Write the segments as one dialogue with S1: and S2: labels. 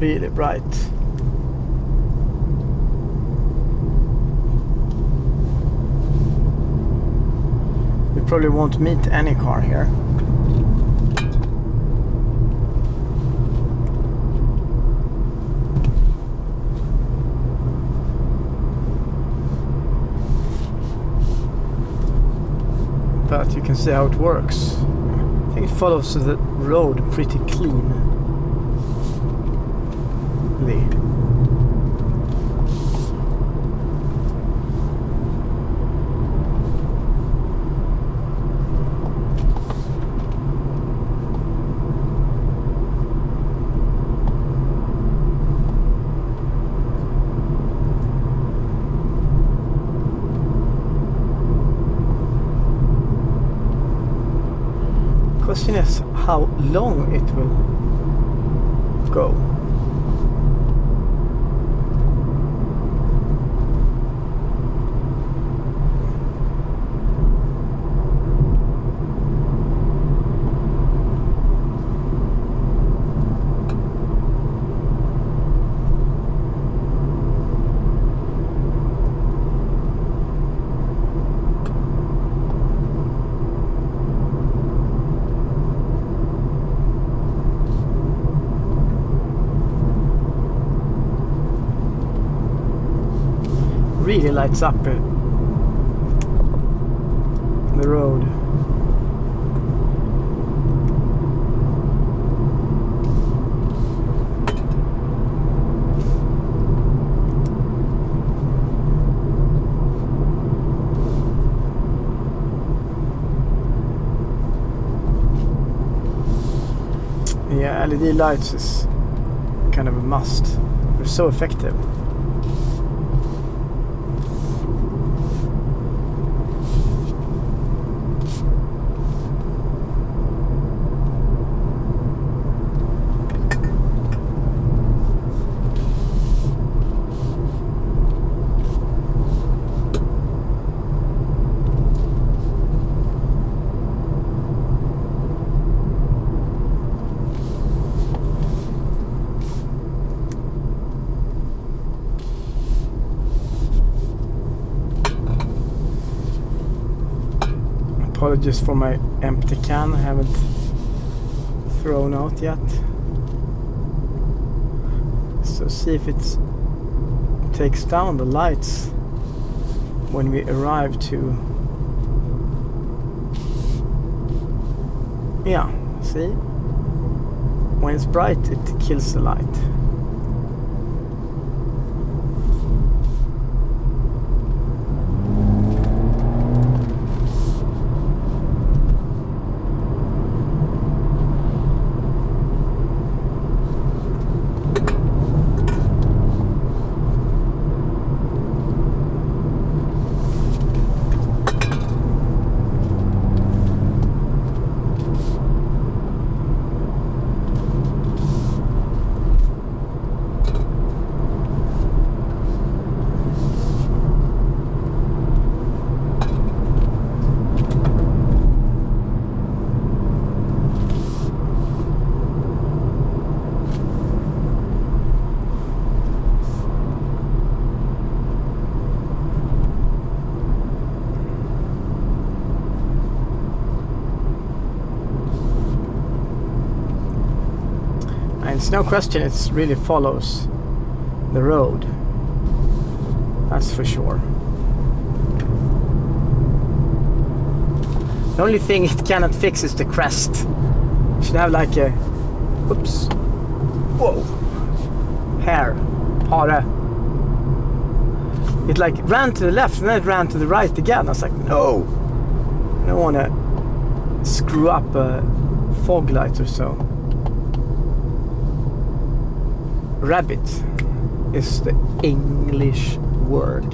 S1: really bright. We probably won't meet any car here. But you can see how it works. I think it follows the road pretty cleanly. Question is how long it will go. Really lights up the road. Yeah, LED lights is kind of a must. They're so effective. Apologies for my empty can, I haven't thrown out yet. So see if it takes down the lights when we arrive to... Yeah, see? When it's bright it kills the light. It's no question it really follows the road, that's for sure. The only thing it cannot fix is the crest. It should have like a, oops, whoa, hare. It like ran to the left and then it ran to the right again. I was like, no, I don't want to screw up a fog light or so. Rabbit is the English word.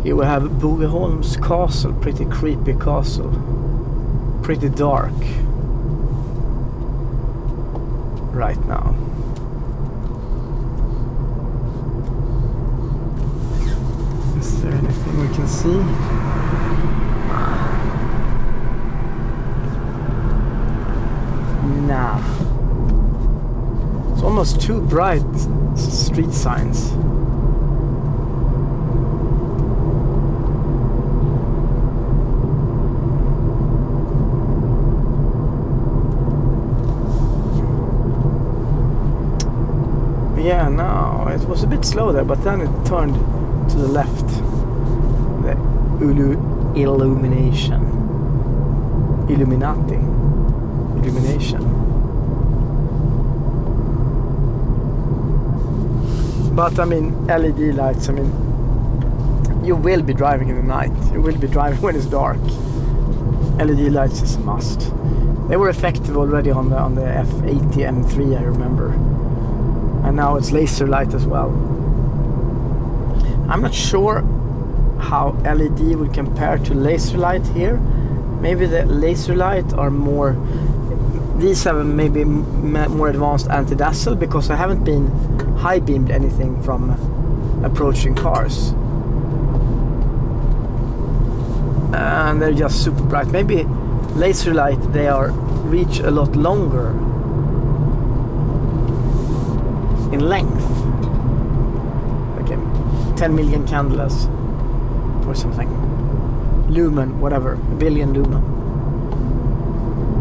S1: Here we have Bogeholm's castle, pretty creepy castle, pretty dark right now. Is there anything we can see? Nah. bright street signs. Yeah, no, it was a bit slow there, but then it turned to the left. The illumination. Illumination. But I mean, LED lights, I mean, you will be driving in the night. You will be driving when it's dark. LED lights is a must. They were effective already on the F80 M3, I remember. And now it's Laserlight as well. I'm not sure how LED will compare to Laserlight here. Maybe the Laserlight are more... These have maybe more advanced anti-dazzle, because I haven't been high-beamed anything from approaching cars. And they're just super bright. Maybe Laserlight, they are reach a lot longer in length. Okay, 10 million candles or something. Lumen, whatever, a billion lumen.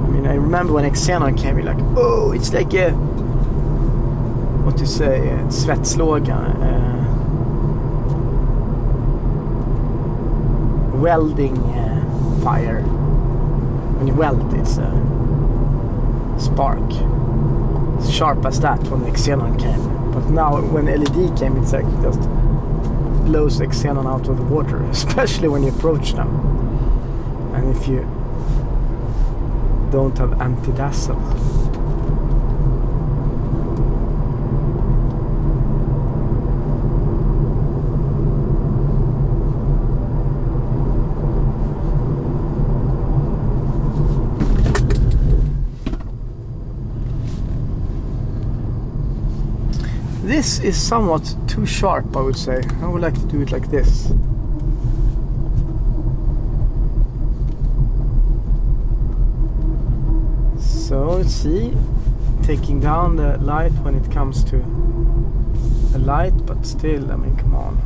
S1: I mean, I remember when Xenon came, you're like, oh, it's like a, what to say, svetslåga, welding fire. When you weld, it's a spark. It's sharp as that when the Xenon came. But now when LED came, it's like just blows the Xenon out of the water, especially when you approach them. And if you don't have anti-dazzle. This is somewhat too sharp, I would say. I would like to do it like this. So let's see, taking down the light when it comes to a light, but still, I mean, come on.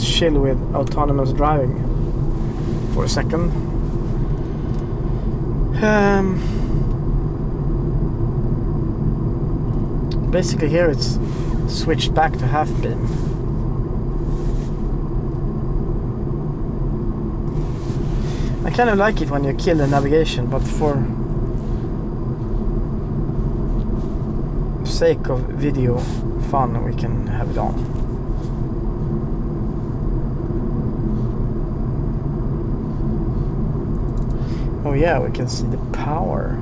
S1: Chill with autonomous driving for a second. Basically here it's switched back to half beam. I kind of like it when you kill the navigation, but for sake of video fun we can have it on. Oh yeah, we can see the power.